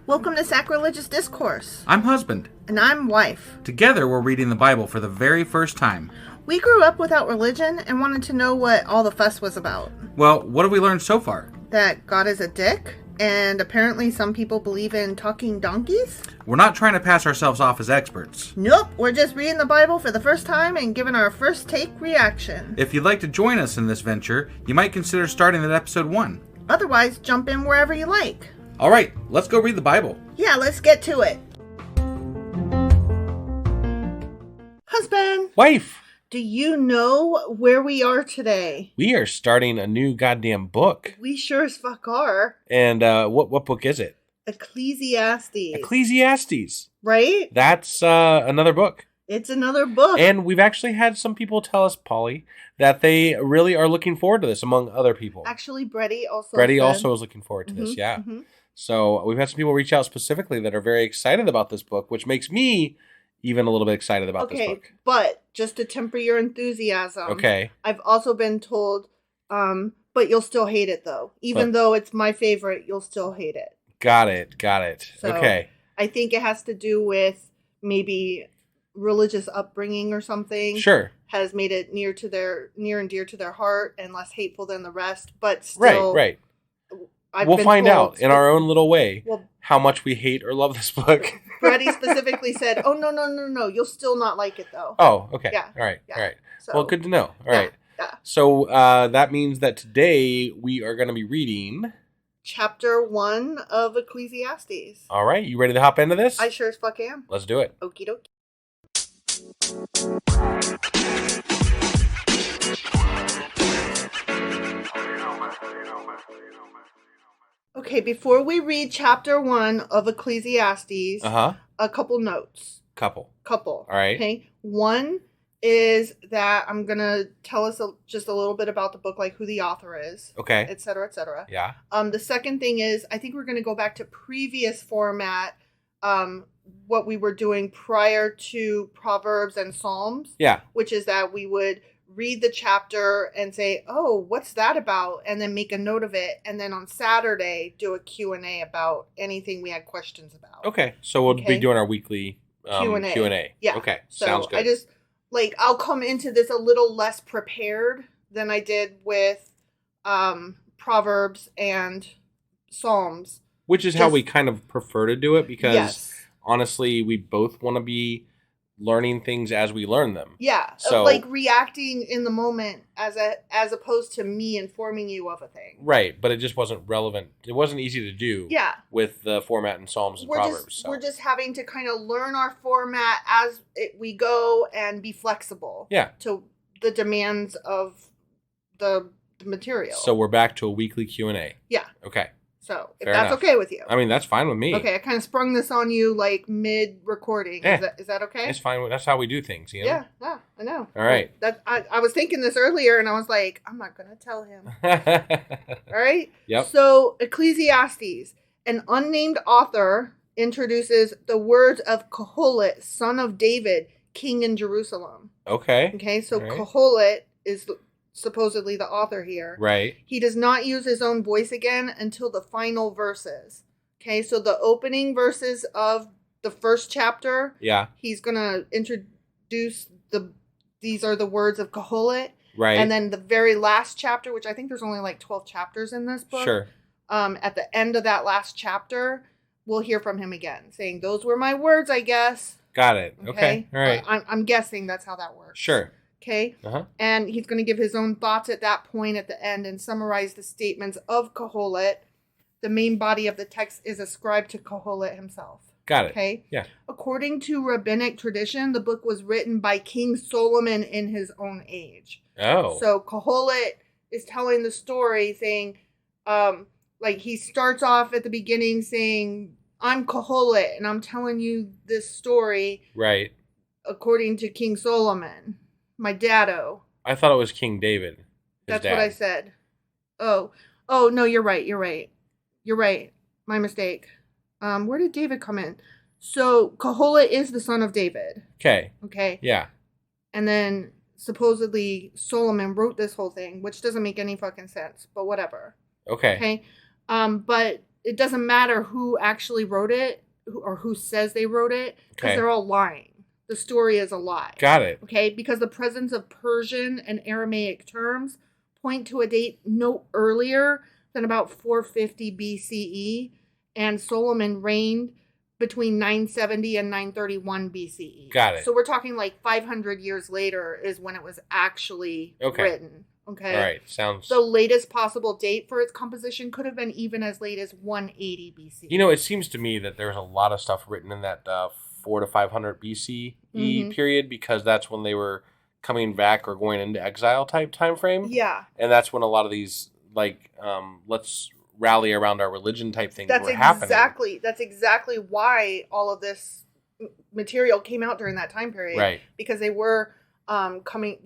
Welcome to Sacrilegious Discourse. I'm husband. And I'm wife. Together, we're reading the Bible for the very first time. We grew up without religion and wanted to know what all the fuss was about. Well, what have we learned so far? That God is a dick, and apparently some people believe in talking donkeys? We're not trying to pass ourselves off as experts. Nope, we're just reading the Bible for the first time and giving our first take reaction. If you'd like to join us in this venture, you might consider starting at episode 1. Otherwise, jump in wherever you like. All right, let's go read the Bible. Yeah, let's get to it. Husband. Wife. Do you know where we are today? We are starting a new goddamn book. We sure as fuck are. And what book is it? Ecclesiastes. Ecclesiastes. Right? That's another book. It's another book. And we've actually had some people tell us, Polly, that they really are looking forward to this, among other people. Actually, Brady also is looking forward to this, yeah. Mm-hmm. So we've had some people reach out specifically that are very excited about this book, which makes me even a little bit excited about this book. But just to temper your enthusiasm, okay, I've also been told, but you'll still hate it, though. Even though it's my favorite, you'll still hate it. Got it. So Okay. I think it has to do with maybe religious upbringing or something. Sure. Has made it near and dear to their heart and less hateful than the rest. But still, Right. We'll find out in our own little way how much we hate or love this book. Freddie specifically said, "Oh no! You'll still not like it, though." Oh, okay. Yeah. All right. So, Well, good to know. All right. Yeah. So that means that today we are going to be reading Chapter 1 of Ecclesiastes. All right. You ready to hop into this? I sure as fuck am. Let's do it. Okie dokie. Okay, before we read chapter 1 of Ecclesiastes, a couple notes. Couple. All right. Okay. One is that I'm going to tell us just a little bit about the book, like who the author is. Okay. Et cetera, et cetera. Yeah. The second thing is, I think we're going to go back to previous format, what we were doing prior to Proverbs and Psalms. Yeah. Which is that we would read the chapter and say, oh, what's that about? And then make a note of it. And then on Saturday, do a Q&A about anything we had questions about. Okay. So we'll be doing our weekly Q&A. Yeah. Okay. So sounds good. I just, I'll come into this a little less prepared than I did with Proverbs and Psalms. Which is how we kind of prefer to do it because, honestly, we both want to be learning things as we learn them. Yeah, so, reacting in the moment as opposed to me informing you of a thing. Right, but it just wasn't relevant. It wasn't easy to do with the format in Psalms and Proverbs. We're just having to kind of learn our format as we go and be flexible to the demands of the material. So we're back to a weekly Q&A. Yeah. Okay. So, if Fair that's enough. okay with you. I mean, that's fine with me. Okay, I kind of sprung this on you, mid-recording. Is that okay? It's fine. That's how we do things, you know? Yeah, I know. All right. I was thinking this earlier, and I was like, I'm not going to tell him. All right? Yep. So, Ecclesiastes, an unnamed author introduces the words of Kohelet, son of David, king in Jerusalem. Okay. So right. Kohelet is supposedly the author here. Right. He does not use his own voice again until the final verses. Okay, so the opening verses of the first chapter, he's going to introduce these are the words of Kohelet. Right. And then the very last chapter, which I think there's only 12 chapters in this book. Sure. At the end of that last chapter, we'll hear from him again, saying, those were my words, I guess. Got it. Okay. All right. I'm guessing that's how that works. Sure. Okay. And he's going to give his own thoughts at that point at the end and summarize the statements of Kohelet. The main body of the text is ascribed to Kohelet himself. Got it. Okay. Yeah. According to rabbinic tradition, the book was written by King Solomon in his own age. Oh. So Kohelet is telling the story saying, he starts off at the beginning saying, I'm Kohelet and I'm telling you this story. Right. According to King Solomon. My daddo. I thought it was King David. That's what I said. Oh, no, you're right. My mistake. Where did David come in? So, Kohelet is the son of David. Okay. Yeah. And then, supposedly, Solomon wrote this whole thing, which doesn't make any fucking sense, but whatever. Okay. But it doesn't matter who actually wrote it or who says they wrote it, because they're all lying. The story is a lie. Got it. Okay, because the presence of Persian and Aramaic terms point to a date no earlier than about 450 BCE, and Solomon reigned between 970 and 931 BCE. Got it. So we're talking like 500 years later is when it was actually written. Okay. All right. Sounds. The latest possible date for its composition could have been even as late as 180 BC. You know, it seems to me that there's a lot of stuff written in that 400 to 500 BCE period, because that's when they were coming back or going into exile type time frame. Yeah. And that's when a lot of these, like, let's rally around our religion type things were happening. That's exactly why all of this material came out during that time period. Right. Because they were coming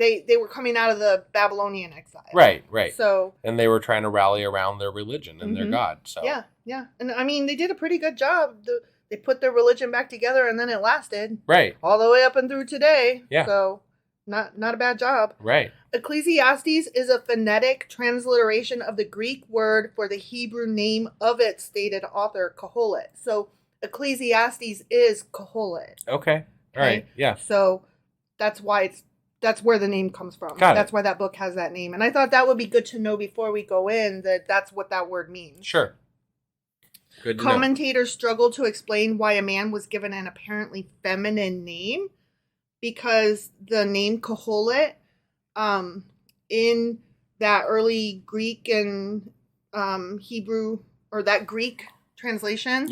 out of the Babylonian exile. Right. So, and they were trying to rally around their religion and their God. So yeah. And I mean, they did a pretty good job. They put their religion back together, and then it lasted. Right. All the way up and through today. Yeah. So not a bad job. Right. Ecclesiastes is a phonetic transliteration of the Greek word for the Hebrew name of its stated author, Kohelet. So Ecclesiastes is Kohelet. Okay. All right. Yeah. So that's where the name comes from. That's why that book has that name. And I thought that would be good to know before we go in, that that's what that word means. Sure. Good to Commentators struggle to explain why a man was given an apparently feminine name, because the name Kohelet, in that early Greek and Hebrew, or that Greek translation,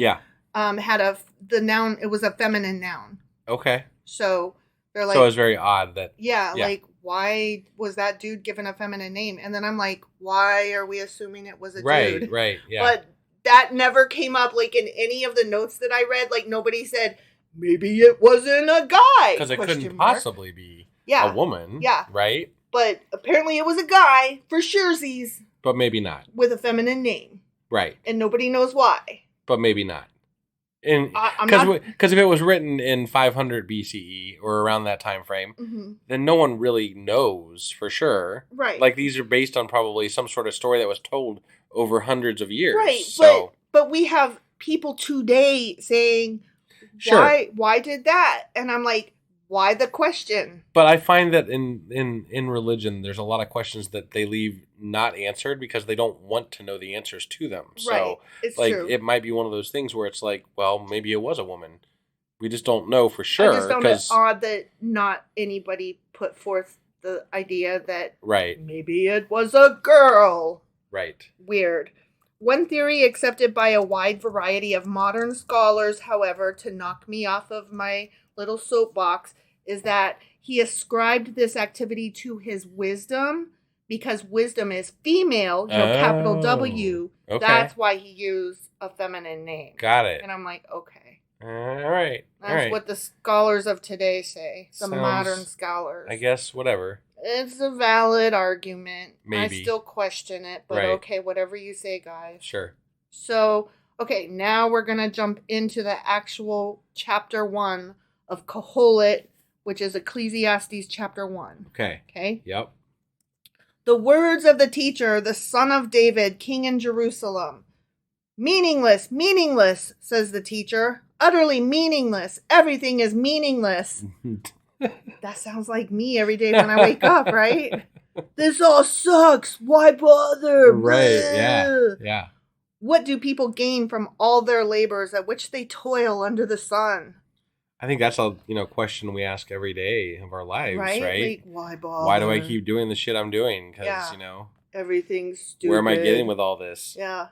had the noun. It was a feminine noun. Okay. So they're like, so it's very odd that. Yeah, like, why was that dude given a feminine name? And then I'm like, why are we assuming it was a dude? Right. Yeah. But that never came up, like, in any of the notes that I read. Like, nobody said, maybe it wasn't a guy. Because it couldn't possibly be a woman. Yeah. Right? But apparently it was a guy, for surezies. But maybe not. With a feminine name. Right. And nobody knows why. But maybe not. Because if it was written in 500 BCE or around that time frame, then no one really knows for sure. Right. Like, these are based on probably some sort of story that was told over hundreds of years. Right. So. But we have people today saying, why did that? And I'm like, why the question? But I find that in religion, there's a lot of questions that they leave not answered because they don't want to know the answers to them. So, right. It's true. It might be one of those things where it's like, well, maybe it was a woman. We just don't know for sure. I just found it odd that not anybody put forth the idea that maybe it was a girl. Right. Weird. One theory accepted by a wide variety of modern scholars, however, to knock me off of my little soapbox, is that he ascribed this activity to his wisdom, because wisdom is female, capital W. Okay. That's why he used a feminine name. Got it. And I'm like, okay. All right. That's what the scholars of today say. The modern scholars. I guess, whatever. It's a valid argument. Maybe. I still question it, but okay, whatever you say, guys. Sure. So, okay, now we're going to jump into the actual chapter 1 of Kohelet, which is Ecclesiastes chapter 1. Okay. Okay? Yep. The words of the teacher, the son of David, king in Jerusalem. Meaningless, meaningless, says the teacher. Utterly meaningless. Everything is meaningless. That sounds like me every day when I wake up, right? This all sucks. Why bother? Right, yeah. What do people gain from all their labors at which they toil under the sun? I think that's a question we ask every day of our lives, right? Like, why bother? Why do I keep doing the shit I'm doing? Because, everything's stupid. Where am I getting with all this? Yeah.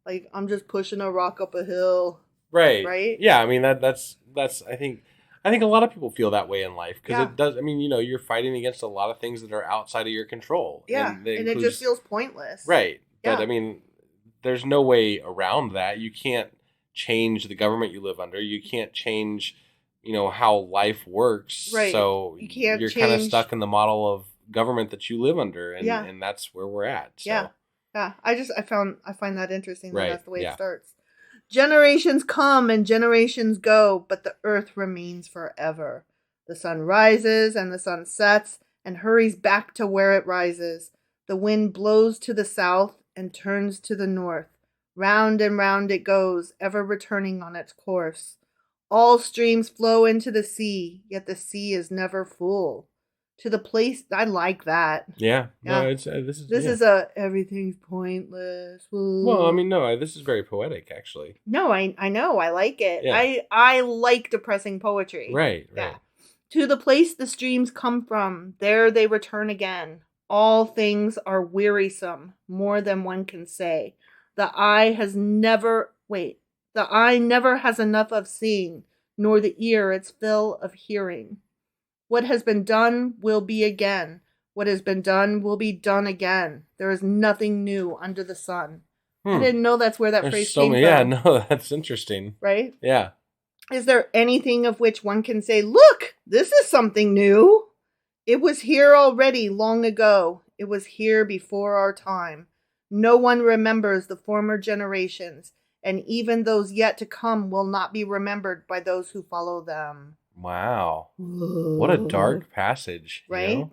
Like, I'm just pushing a rock up a hill. Right. Right? Yeah, I mean, that's I think a lot of people feel that way in life, because it does. I mean, you're fighting against a lot of things that are outside of your control. Yeah, and it just feels pointless. Right. Yeah. But, I mean, there's no way around that. You can't change the government you live under. You can't change, how life works. Right. So you're kind of stuck in the model of government that you live under, and that's where we're at. So. Yeah. Yeah. I find that interesting that that's the way it starts. Generations come and generations go, but the earth remains forever. The sun rises and the sun sets and hurries back to where it rises. The wind blows to the south and turns to the north. Round and round it goes, ever returning on its course. All streams flow into the sea, yet the sea is never full. To the place, I like that. Yeah. No, this is everything's pointless. Well, I mean, no, this is very poetic, actually. No, I know, I like it. Yeah. I like depressing poetry. Right. Yeah. To the place the streams come from, there they return again. All things are wearisome, more than one can say. The eye never has enough of seeing, nor the ear its fill of hearing. What has been done will be again. What has been done will be done again. There is nothing new under the sun. I didn't know that's where that phrase came from. Yeah, no, that's interesting. Right? Yeah. Is there anything of which one can say, look, this is something new? It was here already long ago. It was here before our time. No one remembers the former generations, and even those yet to come will not be remembered by those who follow them. Wow. What a dark passage. Right? You know?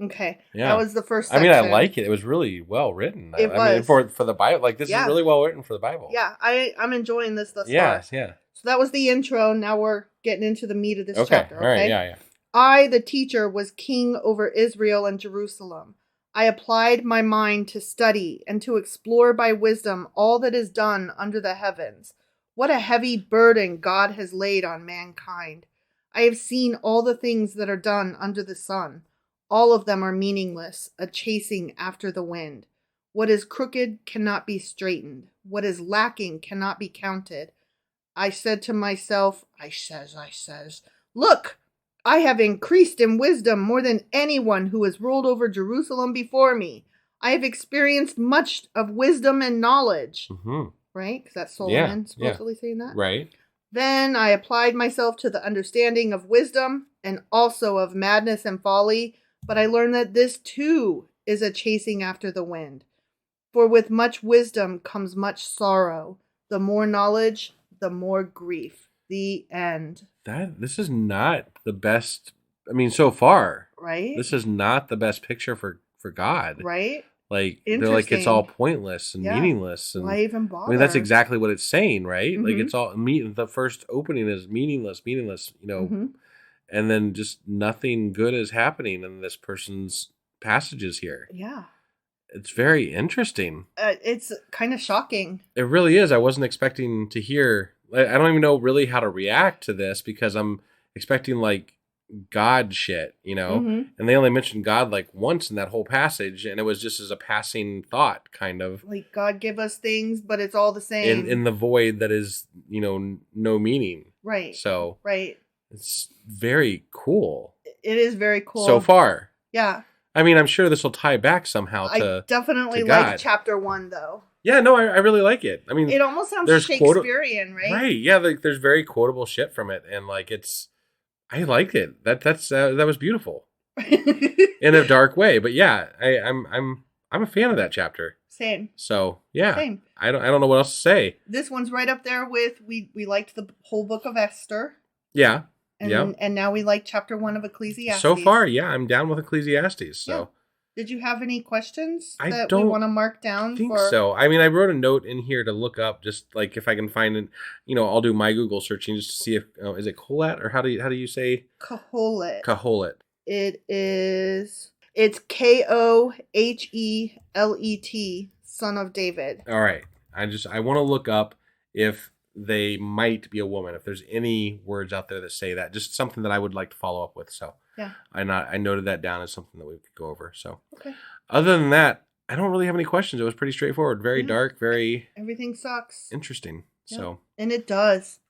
Okay. Yeah. That was the first section. I like it. It was really well written. It was. For the Bible. Like, this is really well written for the Bible. Yeah. I'm enjoying this thus far. Yeah. So that was the intro. Now we're getting into the meat of this chapter. Okay. All right. Yeah. I, the teacher, was king over Israel and Jerusalem. I applied my mind to study and to explore by wisdom all that is done under the heavens. What a heavy burden God has laid on mankind. I have seen all the things that are done under the sun. All of them are meaningless, a chasing after the wind. What is crooked cannot be straightened. What is lacking cannot be counted. I said to myself, I says, look, I have increased in wisdom more than anyone who has ruled over Jerusalem before me. I have experienced much of wisdom and knowledge. Mm-hmm. Right? Because that's Solomon supposedly saying that. Right. Then I applied myself to the understanding of wisdom and also of madness and folly, but I learned that this too is a chasing after the wind. For with much wisdom comes much sorrow. The more knowledge, the more grief. The end. This is not the best. I mean, so far, right? This is not the best picture for God, right? Like, they're like, it's all pointless and meaningless. And why even bother? I mean, that's exactly what it's saying, right? Mm-hmm. Like, it's all the first opening is meaningless, you know, mm-hmm. And then just nothing good is happening in this person's passages here. Yeah. It's very interesting. It's kind of shocking. It really is. I wasn't expecting to hear. I don't even know really how to react to this because I'm expecting like God shit, you know? Mm-hmm. And they only mentioned God like once in that whole passage, and it was just as a passing thought, kind of. Like, God give us things, but it's all the same. In the void that is, you know, no meaning. Right. So. Right. It's very cool. It is very cool. So far. Yeah. I mean, I'm sure this will tie back somehow to I definitely like chapter 1, though. Yeah, no, I really like it. I mean, it almost sounds Shakespearean, right? Right. Yeah, like there's very quotable shit from it, and like I liked it. That was beautiful in a dark way. But yeah, I'm a fan of that chapter. Same. So yeah, same. I don't know what else to say. This one's right up there with we liked the whole book of Esther. Yeah. And now we like chapter 1 of Ecclesiastes. So far, yeah, I'm down with Ecclesiastes. So. Yeah. Did you have any questions we want to mark down? So. I mean, I wrote a note in here to look up, just like if I can find it. You know, I'll do my Google searching just to see if is it Kohelet or how do you say Kohelet? Kohelet. It's Kohelet, son of David. All right, I want to look up if they might be a woman. If there's any words out there that say that, just something that I would like to follow up with. So. Yeah. I noted that down as something that we could go over. So, okay. Other than that, I don't really have any questions. It was pretty straightforward, very dark, very everything sucks. Interesting. Yeah. So, and it does.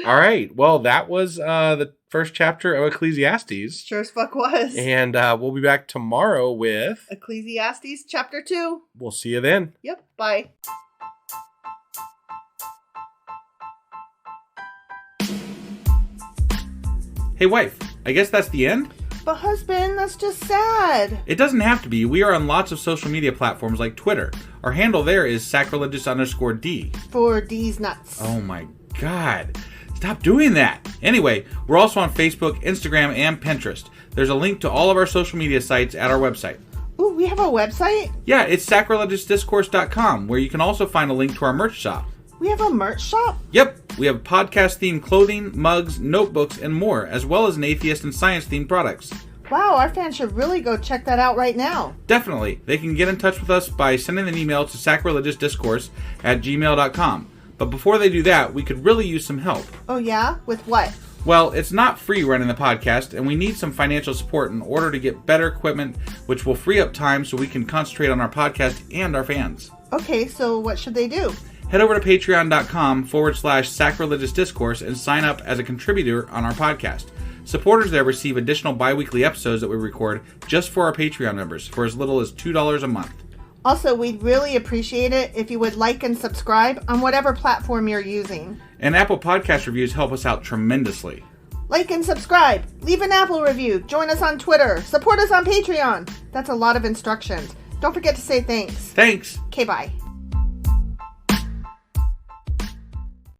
All right. Well, that was the first chapter of Ecclesiastes. Sure as fuck was. And we'll be back tomorrow with Ecclesiastes chapter 2. We'll see you then. Yep. Bye. Hey, wife, I guess that's the end? But husband, that's just sad. It doesn't have to be. We are on lots of social media platforms like Twitter. Our handle there is sacrilegious_D. For D's nuts. Oh my God. Stop doing that. Anyway, we're also on Facebook, Instagram, and Pinterest. There's a link to all of our social media sites at our website. Ooh, we have a website? Yeah, it's sacrilegiousdiscourse.com, where you can also find a link to our merch shop. We have a merch shop? Yep, we have podcast-themed clothing, mugs, notebooks, and more, as well as an atheist and science-themed products. Wow, our fans should really go check that out right now. Definitely. They can get in touch with us by sending an email to sacrilegiousdiscourse@gmail.com. But before they do that, we could really use some help. Oh yeah? With what? Well, it's not free running the podcast, and we need some financial support in order to get better equipment, which will free up time so we can concentrate on our podcast and our fans. Okay, so what should they do? Head over to patreon.com/sacrilegiousdiscourse and sign up as a contributor on our podcast. Supporters there receive additional bi-weekly episodes that we record just for our Patreon members for as little as $2 a month. Also, we'd really appreciate it if you would like and subscribe on whatever platform you're using. And Apple Podcast reviews help us out tremendously. Like and subscribe. Leave an Apple review. Join us on Twitter. Support us on Patreon. That's a lot of instructions. Don't forget to say thanks. Thanks. Okay, bye.